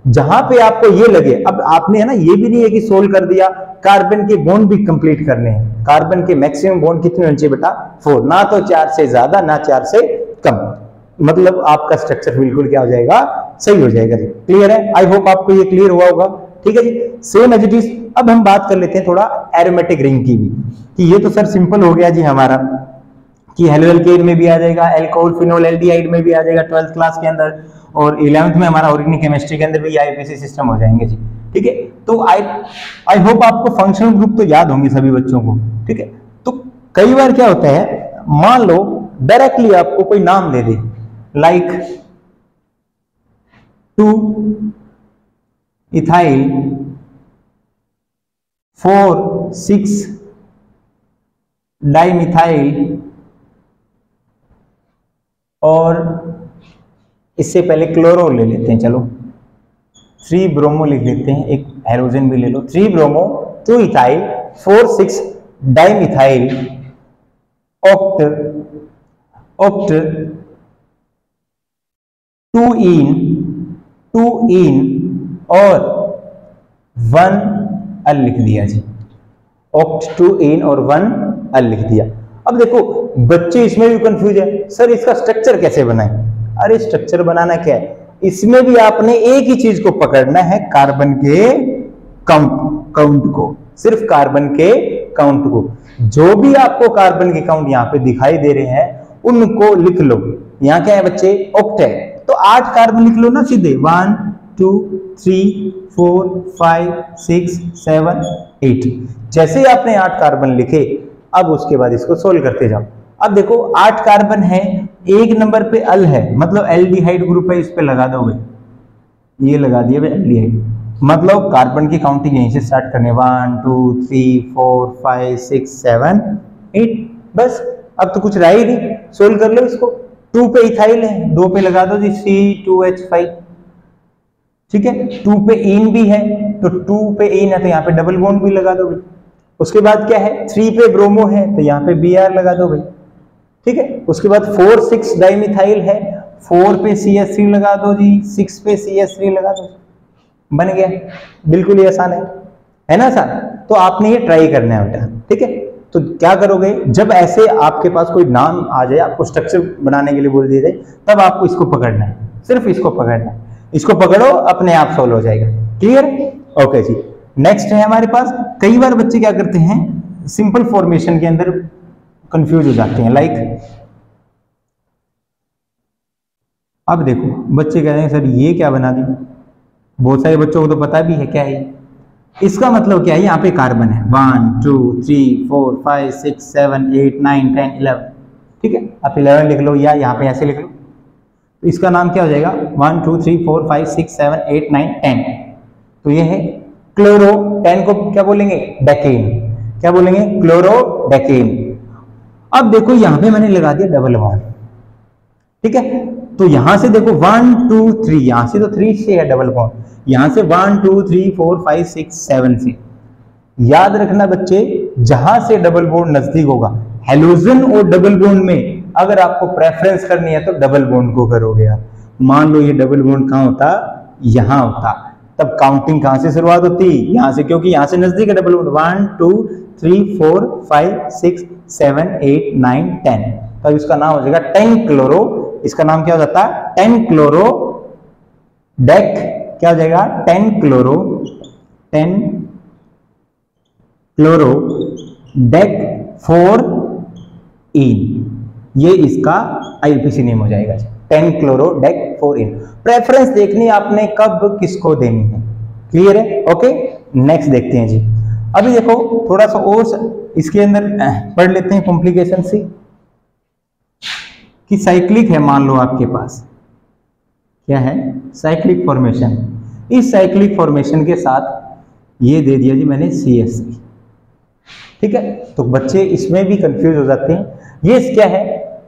जहां पे आपको ये लगे। अब आपने है ना, ये भी नहीं है कि सोल्व कर दिया, कार्बन के बॉन्ड भी कंप्लीट करने हैं। कार्बन के मैक्सिमम बॉन्ड कितने होने चाहिए बेटा, 4, ना तो 4 से ज्यादा ना 4 से कम, मतलब आपका स्ट्रक्चर बिल्कुल क्या हो जाएगा, सही हो जाएगा जी। क्लियर है, आई होप आपको ये क्लियर हुआ होगा, ठीक है जी। सेम एज इट इज अब हम बात कर लेते हैं थोड़ा एरोमेटिक रिंग की भी, कि ये तो सर सिंपल हो गया जी हमारा, कि हेलोएल्केन में भी आ जाएगा, अल्कोहल फिनोल एल्डिहाइड में भी आ जाएगा 12th क्लास के अंदर, और 11th में हमारा ऑर्गेनिक केमिस्ट्री के अंदर भी IUPAC सिस्टम हो जाएंगे जी, ठीक है। तो आई होप आपको फंक्शनल ग्रुप तो याद होंगे सभी बच्चों को, ठीक है। तो कई बार क्या होता है, मान लो डायरेक्टली आपको कोई नाम दे दे, लाइक 2 इथाइल 4 6 डाइमिथाइल, और इससे पहले क्लोरो ले लेते हैं, चलो 3 ब्रोमो लिख लेते हैं, एक हाइड्रोजन भी ले लो, 3 ब्रोमो 2 इथाइल 4 6 डाइमिथाइल ऑक्ट 2 इन और 1 अल लिख दिया जी, ऑक्ट 2 इन और 1 अल लिख दिया। अब देखो बच्चे इसमें भी कंफ्यूज है, सर इसका स्ट्रक्चर कैसे बनाएं। अरे स्ट्रक्चर बनाना क्या है, इसमें भी आपने एक ही चीज को पकड़ना है, कार्बन के काउंट को, सिर्फ कार्बन के काउंट को। जो भी आपको कार्बन के काउंट यहाँ पे दिखाई दे रहे हैं उनको लिख लो। यहाँ क्या है बच्चे, ऑक्ट है, तो 8 कार्बन लिख लो ना सीधे, 1 2 3 4 5 6 7 8। जैसे ही आपने 8 कार्बन लिखे, अब उसके बाद इसको सोल्व करते जाओ। अब देखो 8 कार्बन है, एक नंबर पे अल है, मतलब एल्डिहाइड ग्रुप है, इस पे लगा दोगे, ये लगा दिया एल्डिहाइड, मतलब कार्बन की काउंटिंग यहीं से स्टार्ट करने, 1 2 3 4 5 6 7 8, बस अब तो कुछ रहा ही नहीं, सोल्व कर लो इसको। 2 पे इथाइल है, 2 पे लगा दो जी C2H5, ठीक है। 2 पे इन भी है, तो 2 पे इन है तो यहाँ पे डबल बॉन्ड भी लगा दोगे। उसके बाद क्या है, 3 पे ब्रोमो है तो यहाँ पे Br लगा दो भाई, ठीक है। उसके बाद 4 6 डाइमिथाइल है, 4 पे CH3 लगा दो जी, 6 पे CH3 लगा दो, बन गया। बिल्कुल ही आसान है ना आसान। तो आपने ये ट्राई करना है बेटा, ठीक है। तो क्या करोगे, जब ऐसे आपके पास कोई नाम आ जाए, आपको स्ट्रक्चर बनाने के लिए बोल दिया जाए, तब आपको इसको पकड़ना है, सिर्फ इसको पकड़ना है, इसको पकड़ो अपने आप सॉल्व हो जाएगा। क्लियर, ओके जी। नेक्स्ट है हमारे पास, कई बार बच्चे क्या करते हैं, सिंपल फॉर्मेशन के अंदर कंफ्यूज हो जाते हैं। लाइक अब देखो बच्चे कह रहे हैं सर ये क्या बना दी, बहुत सारे बच्चों को तो पता भी है क्या है, इसका मतलब क्या है, यहाँ पे कार्बन है 1 2 3 4 5 6 7 8 9 10 11, ठीक है। आप 11 लिख लो या यहाँ पे ऐसे लिख लो, तो इसका नाम क्या हो जाएगा, 1 2 3 4 5 6 7 8 9 10, तो ये है क्लोरो। 10 को क्या बोलेंगे, डेकेन, क्या बोलेंगे, क्लोरोडेकेन। अब देखो यहाँ पे मैंने लगा दिया डबल बॉन्ड, ठीक है। तो यहां से देखो 1 2 3, यहां से तो 3 से है डबल बॉन्ड, यहां से 1 2 3 4 5 6 7 से। याद रखना बच्चे, जहां से डबल बॉन्ड नजदीक होगा, हेलोजन और डबल बॉन्ड में अगर आपको प्रेफरेंस करनी है तो डबल बॉन्ड को करोगे आप। मान लो ये डबल बॉन्ड कहां होता, यहां होता, तब काउंटिंग कहां से शुरुआत होती, यहां से, क्योंकि यहां से नजदीक है डबल बॉन्ड। 1 2 3 4 5 6 7 8 9 10, तब इसका नाम हो जाएगा 10 क्लोरो। इसका नाम क्या हो जाता है, 10 क्लोरो डेक, क्या हो जाएगा 10 क्लोरो डेक 4 इन, ये इसका IUPAC नेम हो जाएगा 10 क्लोरो डेक 4 इन। प्रेफरेंस देखनी आपने कब किसको देनी है, क्लियर है, ओके। नेक्स्ट देखते हैं जी। अभी देखो थोड़ा सा और इसके अंदर पढ़ लेते हैं कॉम्प्लिकेशन सी। कि साइक्लिक है, मान लो आपके पास क्या है, साइक्लिक फॉर्मेशन। इस साइक्लिक फॉर्मेशन के साथ ये दे दिया जी मैंने CH3, ठीक है। तो बच्चे इसमें भी कंफ्यूज हो जाते हैं, ये क्या है,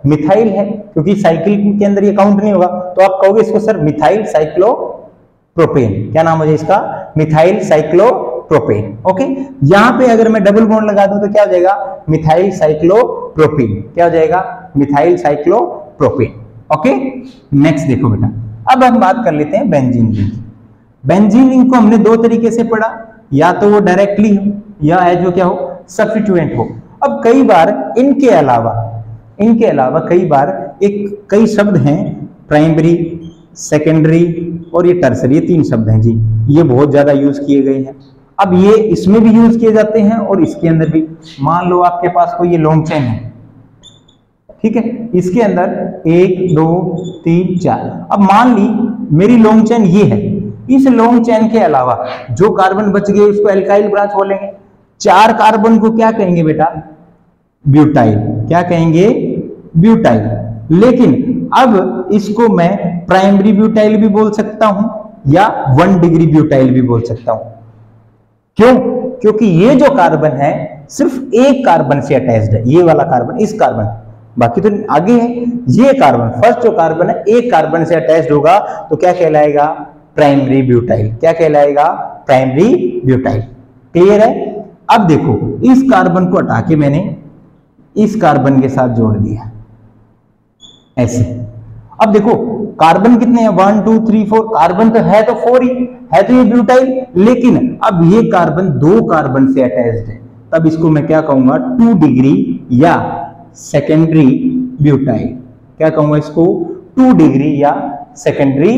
मिथाइल है, क्योंकि साइकिल के अंदर ये काउंट नहीं होगा, तो आप कहोगे इसको सर मिथाइल साइक्लोप्रोपेन, क्या नाम हो जाए इसका, मिथाइल साइक्लोप्रोपेन। ओके, यहां पे अगर मैं डबल बॉन्ड लगा दूं तो क्या हो जाएगा, मिथाइल साइक्लोप्रोपेन, क्या हो जाएगा, मिथाइल साइक्लोप्रोपेन। ओके, नेक्स्ट देखो बेटा, अब हम बात कर लेते हैं बेंजीन रिंग। बेंजीन रिंग को हमने दो तरीके से पढ़ा, या तो वो डायरेक्टली हो या एज वो क्या हो, सब्स्टिट्यूएंट हो। अब कई बार इनके अलावा कई बार कई शब्द हैं, प्राइमरी, सेकेंडरी और ये टर्सरी, ये 3 शब्द हैं जी, ये बहुत ज्यादा यूज किए गए हैं। अब ये इसमें भी यूज किए जाते हैं और इसके अंदर भी। मान लो आपके पास कोई ये लॉन्ग चेन है, ठीक है, इसके अंदर 1 2 3 4। अब मान ली मेरी लॉन्ग चेन ये है, इस लॉन्ग चेन के अलावा जो कार्बन बच गए उसको एल्काइल ब्रांच बोलेंगे। 4 कार्बन को क्या कहेंगे बेटा, ब्यूटाइल, क्या कहेंगे, ब्यूटाइल। लेकिन अब इसको मैं प्राइमरी ब्यूटाइल भी बोल सकता हूं या 1 डिग्री ब्यूटाइल भी बोल सकता हूं। क्यों, क्योंकि ये जो कार्बन है सिर्फ एक कार्बन से अटैच्ड है, ये वाला कार्बन, इस कार्बन, बाकी तो आगे है। ये कार्बन, फर्स्ट जो कार्बन है एक कार्बन से अटैच्ड होगा तो क्या कहलाएगा, प्राइमरी ब्यूटाइल, क्या कहलाएगा, प्राइमरी ब्यूटाइल। क्लियर है। अब देखो इस कार्बन को हटा के मैंने इस कार्बन के साथ जोड़ दिया ऐसे। अब देखो कार्बन कितने हैं, 1 2 3 4, कार्बन तो है तो 4 ही है, तो ये ब्यूटाइल। लेकिन अब ये कार्बन 2 कार्बन से अटैच्ड है, तब इसको मैं क्या कहूंगा, 2 डिग्री या सेकेंडरी ब्यूटाइल। क्या कहूंगा इसको, 2 डिग्री या सेकेंडरी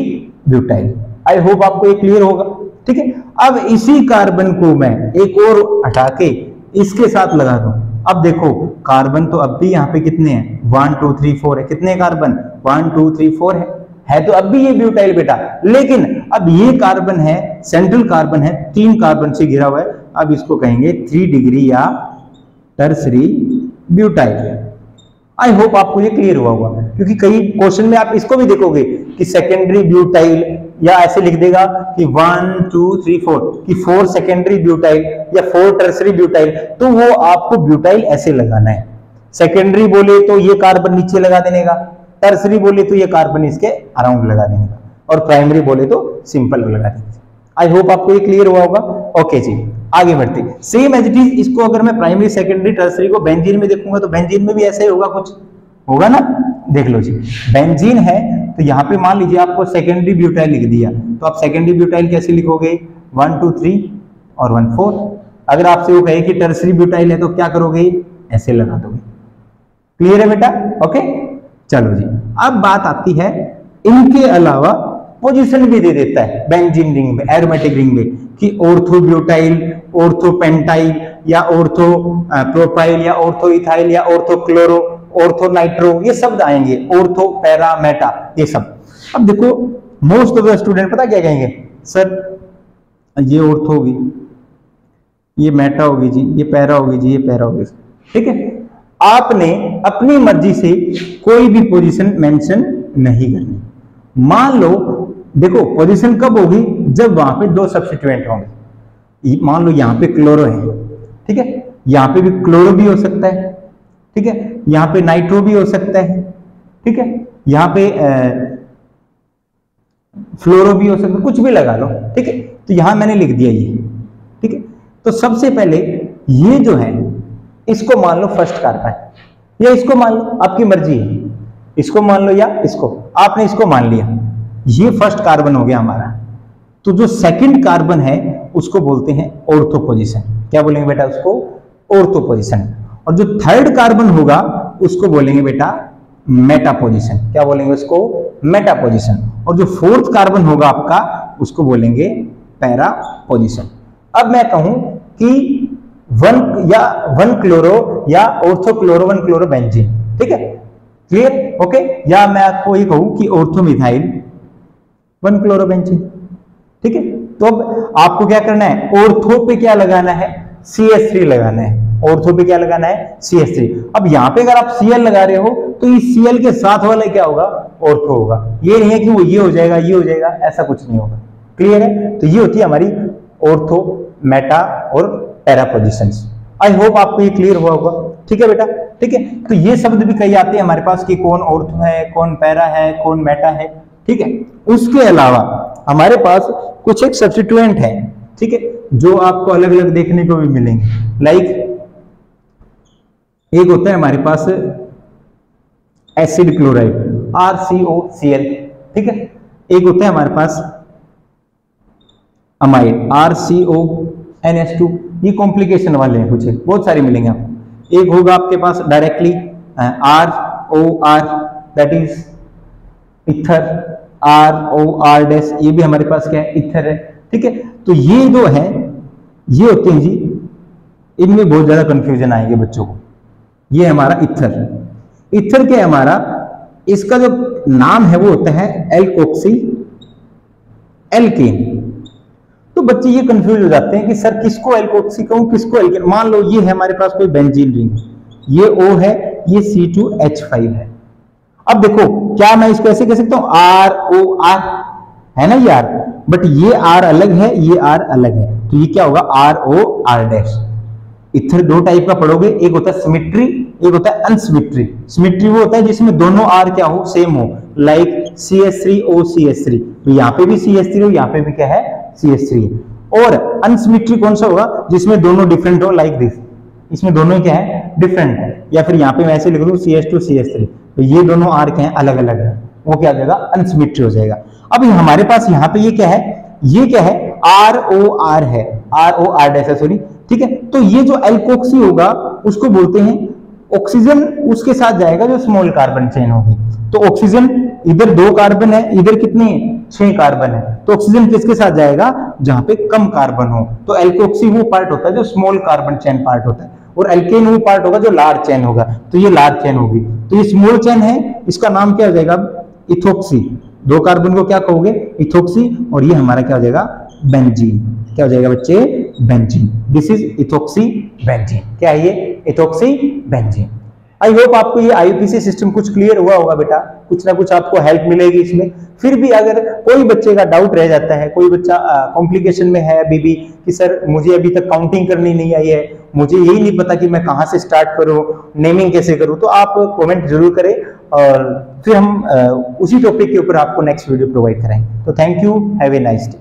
ब्यूटाइल। आई होप आपको ये क्लियर होगा, ठीक है। अब इसी कार्बन को मैं एक और हटा के इसके साथ लगा दूं। अब देखो कार्बन तो अब भी यहाँ पे कितने हैं, 1 2 3 4 है, कितने कार्बन, 1 2 3 4 है तो अब भी ये ब्यूटाइल बेटा। लेकिन अब ये कार्बन है, सेंट्रल कार्बन है, 3 कार्बन से घिरा हुआ है, अब इसको कहेंगे 3 डिग्री या टर्सरी ब्यूटाइल। आई होप आपको ये क्लियर हुआ होगा, क्योंकि कई क्वेश्चन में आप इसको भी देखोगे कि सेकेंडरी ब्यूटाइल, या ऐसे लिख देगा कि 1 2 3 4 कि 4 सेकेंडरी ब्यूटाइल या 4 टर्सरी ब्यूटाइल, तो वो आपको ब्यूटाइल ऐसे लगाना है। सेकेंडरी बोले तो ये कार्बन नीचे लगा देने का, टर्सरी बोले तो ये कार्बन इसके अराउंड लगा देने का, और प्राइमरी बोले तो सिंपल लगा देने का। आई होप आपको ये क्लियर हुआ होगा। ओके जी, आगे बढ़ते। सेम एज इट इज, इसको अगर मैं प्राइमरी सेकेंडरी टर्सरी को बेंजीन में देखूंगा तो बेंजीन में भी ऐसा ही होगा, कुछ होगा ना। देख लो जी, बेंजीन है तो यहाँ पे मान लीजिए आपको सेकेंडरी ब्यूटाइल लिख दिया, तो आप सेकेंडरी ब्यूटाइल कैसे लिखोगे, 1 2 3 और 1 4। अगर आपसे वो कहे कि टर्सरी ब्यूटाइल है तो क्या करोगे, ऐसे लगा दोगे। क्लियर है बेटा। ओके चलो जी, अब बात आती है इनके अलावा पोजीशन भी दे देता है बेंजीन रिंग में, एरोमेटिक रिंग में, कि ऑर्थो ब्यूटाइल, ऑर्थो पेंटाइल या ऑर्थो प्रोपाइल या ऑर्थो इथाइल या ऑर्थो क्लोरो, ऑर्थो नाइट्रो, ये शब्द आएंगे, ऑर्थो पैरा मेटा, ये सब। अब देखो मोस्ट ऑफ द स्टूडेंट पता क्या कहेंगे, सर ये ऑर्थो होगी, ये मेटा होगी जी, ये पैरा होगी जी, ये पैरा होगी। ठीक है, आपने अपनी मर्जी से कोई भी पोजीशन मेंशन नहीं करनी। मान लो देखो पोजीशन कब होगी, जब वहां पे 2 सब्स्टिट्यूएंट होंगे। मान लो यहाँ पे क्लोरो है, ठीक है, यहाँ पे भी क्लोरो भी हो सकता है, ठीक है, यहाँ पे नाइट्रो भी हो सकता है, ठीक है, यहाँ पे फ्लोरो भी हो सकता है, कुछ भी लगा लो, ठीक है। तो यहां मैंने लिख दिया ये, ठीक है। तो सबसे पहले ये जो है इसको मान लो फर्स्ट कार्बन, या इसको मान लो, आपकी मर्जी है, इसको मान लो या इसको, आपने इसको मान लिया, ये फर्स्ट कार्बन हो गया हमारा। तो जो सेकंड कार्बन है उसको बोलते हैं ऑर्थो पोजीशन। क्या बोलेंगे बेटा उसको, ऑर्थो पोजीशन। और जो थर्ड कार्बन होगा उसको बोलेंगे बेटा मेटा पोजीशन। क्या बोलेंगे उसको, मेटा पोजीशन। और जो फोर्थ कार्बन होगा आपका उसको बोलेंगे पैरा पोजीशन। अब मैं कहूं कि 1 क्लोरो या ऑर्थो क्लोरो 1 क्लोरो बेंजीन, ठीक है, क्लियर, ओके। या मैं आपको ये कहूं कि ऑर्थो मिथाइल 1 क्लोरो बेंजीन, ठीक है। तो अब आपको क्या करना है, ऑर्थो पे क्या लगाना है, CH3 लगाना है, ऑर्थो पे क्या लगाना है, CH3। अब यहाँ पे अगर आप Cl लगा रहे हो तो इस Cl के साथ वाला क्या होगा, ऑर्थो होगा। ये नहीं है कि वो ये हो जाएगा ये हो जाएगा, ऐसा कुछ नहीं होगा। क्लियर है? तो ये होती है हमारी ऑर्थो, मेटा और पैरा पोजीशंस। आई होप आपको ये क्लियर हुआ होगा। ठीक है बेटा, ठीक है। तो ये शब्द भी कई आते हैं हमारे पास कि कौन ऑर्थो है, कौन पैरा है, कौन मेटा है। ठीक है, उसके अलावा हमारे पास कुछ एक सब्स्टिट्यूएंट है, ठीक है, जो आपको अलग अलग देखने को भी मिलेंगे। लाइक एक होता है हमारे पास एसिड क्लोराइड RCOCl, ठीक है। एक होता है हमारे पास अमाइड RCONH2। ये कॉम्प्लिकेशन वाले हैं, कुछ बहुत सारे मिलेंगे आपको। एक होगा आपके पास directly ROR, that is either, ROR-, ये भी हमारे पास क्या है, इथर है। ठीक है, तो ये जो है ये होते हैं जी, इनमें बहुत ज्यादा कंफ्यूजन आएंगे बच्चों को। ये हमारा इथर, इथर के हमारा इसका जो नाम है वो होता है एल्कोक्सी एल्केन। तो बच्चे ये कंफ्यूज हो जाते हैं कि सर किसको एल्कोक्सी कहूं, किसको एल्केन। मान लो ये है हमारे पास कोई बेंजीन रिंग, ये O है, ये C2H5 है। अब देखो क्या मैं इसको ऐसे कह सकता हूं ROR, है ना यार, बट ये R अलग है, ये R अलग है, तो ये क्या होगा ROR-। इथर दो टाइप का पढ़ोगे, एक होता है सिमेट्री, एक होता है अनसिमेट्री। सिमेट्री वो होता है जिसमें दोनों R क्या हो, सेम हो, लाइक CH3OCH3। तो यहाँ पे भी CH3 हो, यहाँ पे भी क्या है CH3 है। और अनसिमेट्री कौन सा होगा, जिसमें दोनों डिफरेंट हो, लाइक दिस, इसमें दोनों क्या है, डिफरेंट है। या फिर यहाँ पे मैं ऐसे लिख दूं CH2CH3, तो ये दोनों R क्या है, अलग अलग है, वो क्या हो जाएगा, अनसिमेट्री हो जाएगा। अब हमारे पास यहाँ पे ये क्या है, ये क्या है, ROR है, ROR-, सॉरी। ठीक है, तो ये जो एल्कोक्सी होगा उसको बोलते हैं, ऑक्सीजन उसके साथ जाएगा जो स्मॉल कार्बन चेन होगी। तो ऑक्सीजन इधर 2 कार्बन है, इधर कितने 6 कार्बन है, तो ऑक्सीजन किसके साथ जाएगा, जहां पे कम कार्बन हो। तो एल्कोक्सी वो पार्ट होता है जो स्मॉल कार्बन चेन पार्ट होता है, और एल्केन वो पार्ट होगा जो लार्ज चेन होगा। तो ये लार्ज चेन होगी, तो ये स्मॉल चेन है, इसका नाम क्या हो जाएगा, इथोक्सी। 2 कार्बन को क्या कहोगे, इथोक्सी, और ये हमारा क्या हो जाएगा, बेंजीन। क्या हो जाएगा बच्चे, benzene. This is ethoxy benzene. क्या है ये, इथोक्सी बेंजीन। आई होप आपको ये IUPAC सिस्टम कुछ क्लियर हुआ होगा बेटा, कुछ ना कुछ आपको हेल्प मिलेगी इसमें। फिर भी अगर कोई बच्चे का डाउट रह जाता है, कोई बच्चा कॉम्प्लिकेशन में है अभी भी कि सर मुझे अभी तक काउंटिंग करनी नहीं आई है, मुझे यही नहीं पता कि मैं कहाँ से स्टार्ट करूँ, नेमिंग कैसे करूँ, तो आप कमेंट जरूर करें और फिर हम उसी टॉपिक के ऊपर आपको नेक्स्ट वीडियो प्रोवाइड कराएंगे। तो thank you, have a nice day.